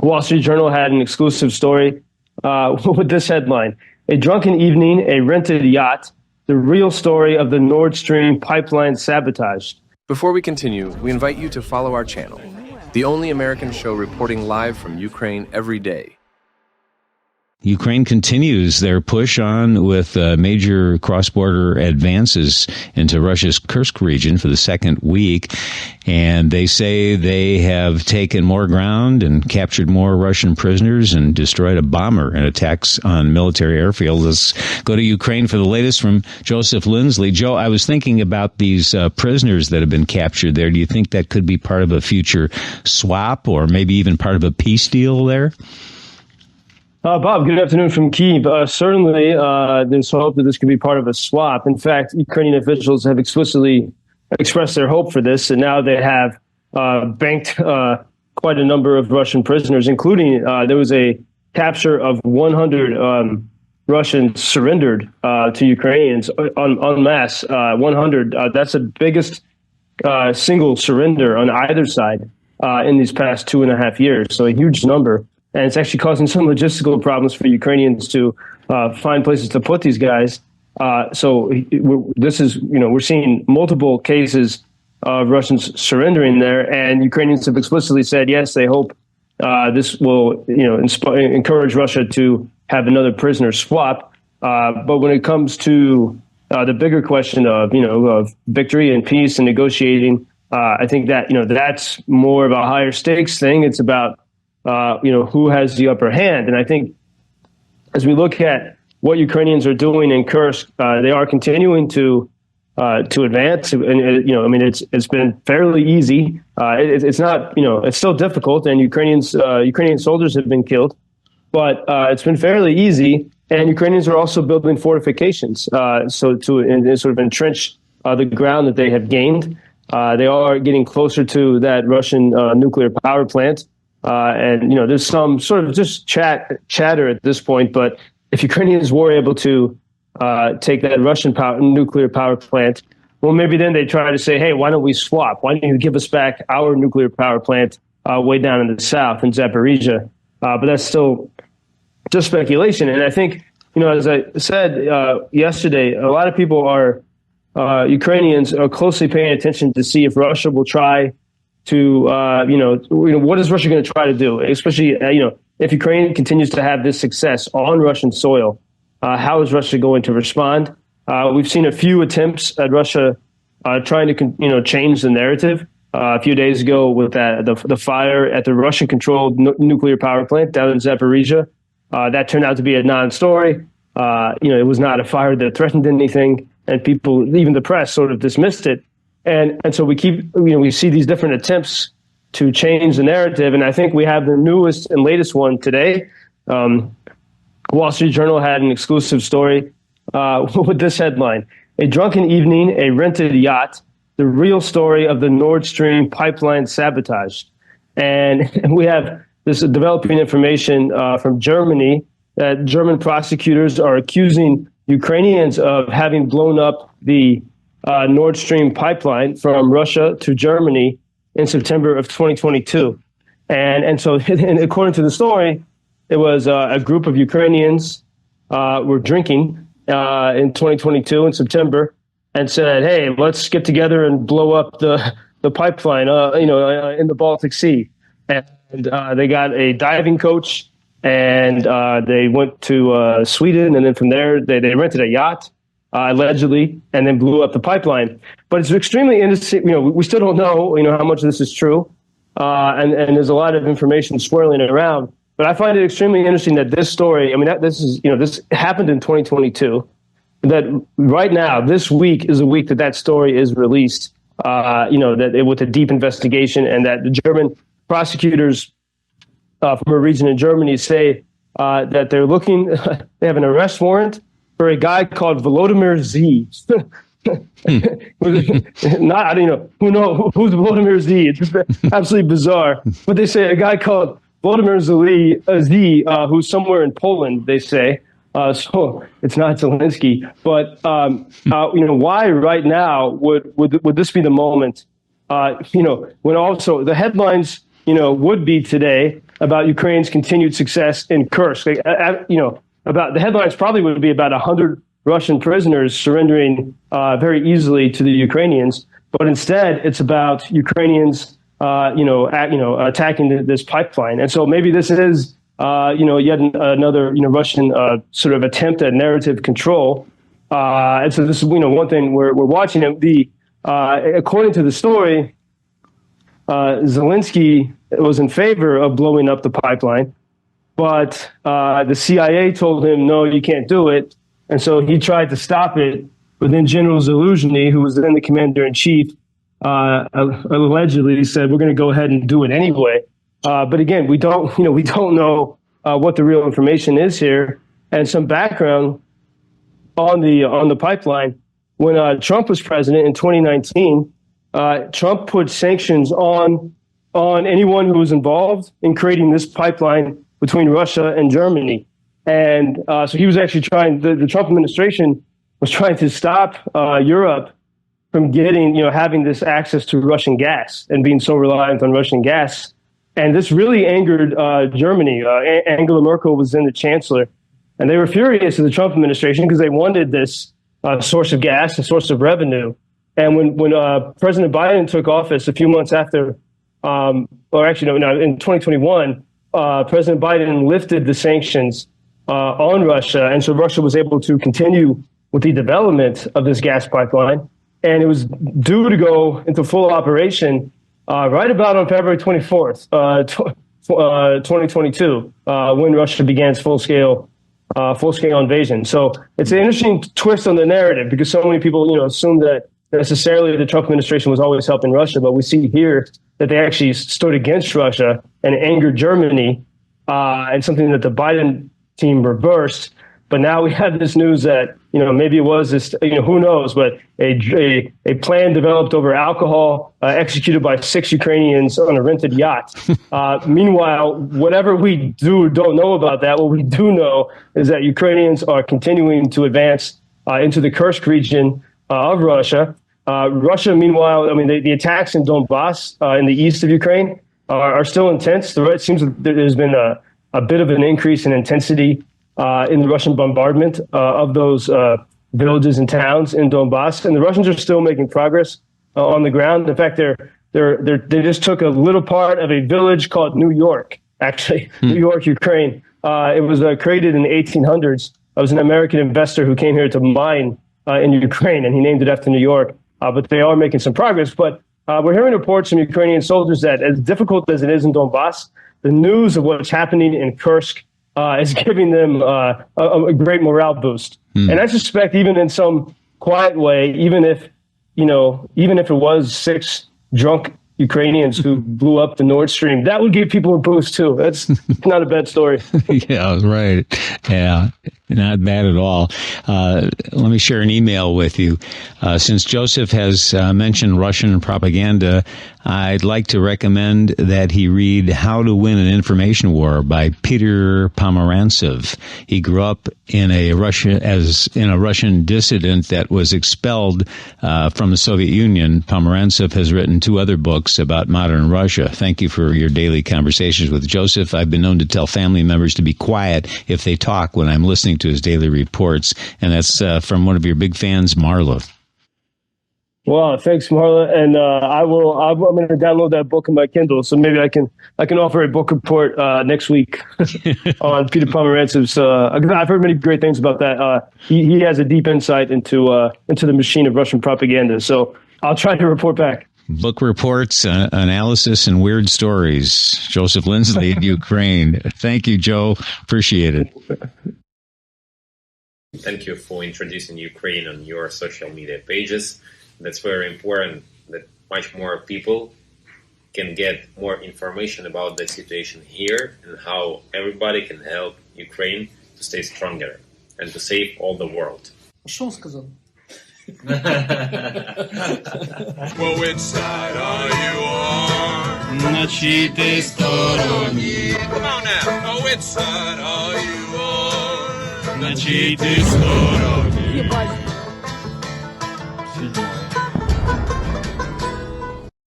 Wall Street Journal had an exclusive story with this headline: "A drunken evening, a rented yacht, the real story of the Nord Stream pipeline sabotage." Before we continue, we invite you to follow our channel, the only American show reporting live from Ukraine every day. Ukraine continues their push on with major cross-border advances into Russia's Kursk region for the second week. And they say they have taken more ground and captured more Russian prisoners and destroyed a bomber in attacks on military airfields. Let's go to Ukraine for the latest from Joseph Lindsley. Joe, I was thinking about these prisoners that have been captured there. Do you think that could be part of a future swap or maybe even part of a peace deal there? Bob, good afternoon from Kyiv. Certainly, there's hope that this could be part of a swap. In fact, Ukrainian officials have explicitly expressed their hope for this, and now they have banked quite a number of Russian prisoners, including there was a capture of 100 Russians surrendered to Ukrainians en masse. 100. That's the biggest single surrender on either side in these past 2.5 years. So a huge number. And it's actually causing some logistical problems for Ukrainians to find places to put these guys. So this is, we're seeing multiple cases of Russians surrendering there, and Ukrainians have explicitly said, yes, they hope this will, encourage Russia to have another prisoner swap. But when it comes to the bigger question of, of victory and peace and negotiating, I think that, that's more of a higher stakes thing. It's about who has the upper hand. And I think as we look at what Ukrainians are doing in Kursk, they are continuing to advance. And, it's been fairly easy. It's not, it's still difficult, and Ukrainian soldiers have been killed, but it's been fairly easy. And Ukrainians are also building fortifications, so to sort of entrench the ground that they have gained. They are getting closer to that Russian nuclear power plant. And, there's some sort of just chatter at this point. But if Ukrainians were able to take that Russian nuclear power plant, well, maybe then they try to say, hey, why don't we swap? Why don't you give us back our nuclear power plant way down in the south in Zaporizhia? But that's still just speculation. And I think, as I said yesterday, a lot of people Ukrainians are closely paying attention to see if Russia will try to, what is Russia going to try to do? Especially, if Ukraine continues to have this success on Russian soil, how is Russia going to respond? We've seen a few attempts at Russia trying to, change the narrative. A few days ago with the fire at the Russian-controlled nuclear power plant down in Zaporizhia, that turned out to be a non-story. It was not a fire that threatened anything, and people, even the press, sort of dismissed it. And so we see these different attempts to change the narrative. And I think we have the newest and latest one today. Wall Street Journal had an exclusive story with this headline: "A drunken evening, a rented yacht, the real story of the Nord Stream pipeline sabotage." And we have this developing information from Germany that German prosecutors are accusing Ukrainians of having blown up the Nord Stream pipeline from Russia to Germany in September of 2022. And so according to the story, it was a group of Ukrainians were drinking in 2022 in September and said, hey, let's get together and blow up the pipeline, in the Baltic Sea. And they got a diving coach, and they went to Sweden, and then from there they rented a yacht. Allegedly, and then blew up the pipeline. But it's extremely interesting. We still don't know, how much of this is true, and there's a lot of information swirling around. But I find it extremely interesting that this story, this happened in 2022. That right now, this week is a week that story is released. With a deep investigation, and that the German prosecutors from a region in Germany say that they're looking. They have an arrest warrant for a guy called Volodymyr Z. I don't know who's Volodymyr Z. It's just absolutely bizarre. But they say a guy called Volodymyr Z, who's somewhere in Poland, they say. So it's not Zelensky. But why right now would this be the moment? When also the headlines would be today about Ukraine's continued success in Kursk. About the headlines probably would be about 100 Russian prisoners surrendering very easily to the Ukrainians, but instead it's about Ukrainians, attacking this pipeline. And so maybe this is, yet another, Russian sort of attempt at narrative control. And so this is, one thing we're watching. According to the story, Zelensky was in favor of blowing up the pipeline, but the CIA told him, no, you can't do it. And so he tried to stop it. But then General Zaluzhny, who was then the commander-in-chief, allegedly said, we're going to go ahead and do it anyway. But again, we don't know what the real information is here. And some background on the pipeline. When Trump was president in 2019, Trump put sanctions on anyone who was involved in creating this pipeline between Russia and Germany. And so he was actually trying, the Trump administration was trying to stop Europe from having this access to Russian gas and being so reliant on Russian gas. And this really angered Germany. Angela Merkel was then the chancellor. And they were furious at the Trump administration because they wanted this source of gas, a source of revenue. And when President Biden took office a few months after, in 2021, President Biden lifted the sanctions on Russia. And so Russia was able to continue with the development of this gas pipeline. And it was due to go into full operation right about on February 24th, 2022, when Russia began its full-scale invasion. So it's an interesting twist on the narrative because so many people, assume that necessarily the Trump administration was always helping Russia, but we see here that they actually stood against Russia and angered Germany, and something that the Biden team reversed. But now we have this news that, maybe it was this, who knows, but a plan developed over alcohol, executed by 6 Ukrainians on a rented yacht. Meanwhile, whatever we don't know about that, what we do know is that Ukrainians are continuing to advance into the Kursk region of Russia. Russia, meanwhile, the attacks in Donbass in the east of Ukraine are still intense. It seems that there's been a bit of an increase in intensity in the Russian bombardment of those villages and towns in Donbass, and the Russians are still making progress on the ground. In fact, they just took a little part of a village called New York, actually, New York, Ukraine. It was created in the 1800s. It was an American investor who came here to mine in Ukraine, and he named it after New York. But they are making some progress. But we're hearing reports from Ukrainian soldiers that as difficult as it is in Donbass, the news of what's happening in Kursk is giving them a great morale boost. And I suspect even in some quiet way, even if it was 6 drunk Ukrainians who blew up the Nord Stream, that would give people a boost too. That's not a bad story. Yeah, right. Yeah, not bad at all. Let me share an email with you. Since Joseph has mentioned Russian propaganda, I'd like to recommend that he read How to Win an Information War by Peter Pomerantsev. He grew up in a Russian dissident that was expelled from the Soviet Union. Pomerantsev has written 2 other books about modern Russia. Thank you for your daily conversations with Joseph. I've been known to tell family members to be quiet if they talk when I'm listening to his daily reports, and that's from one of your big fans, Marla. Well, thanks, Marla, and I'm going to download that book in my Kindle, so maybe I can offer a book report next week on Peter Pomerantsev's. I've heard many great things about that. He has a deep insight into the machine of Russian propaganda, so I'll try to report back. Book reports, analysis, and weird stories. Joseph Lindsley in Ukraine. Thank you, Joe. Appreciate it. Thank you for introducing Ukraine on your social media pages. That's very important that much more people can get more information about the situation here and how everybody can help Ukraine to stay stronger and to save all the world. Что он сказал? Well, which side are you on? На чьей ты стороне? Come on now. Oh, which side are you on? На чьей ты стороне?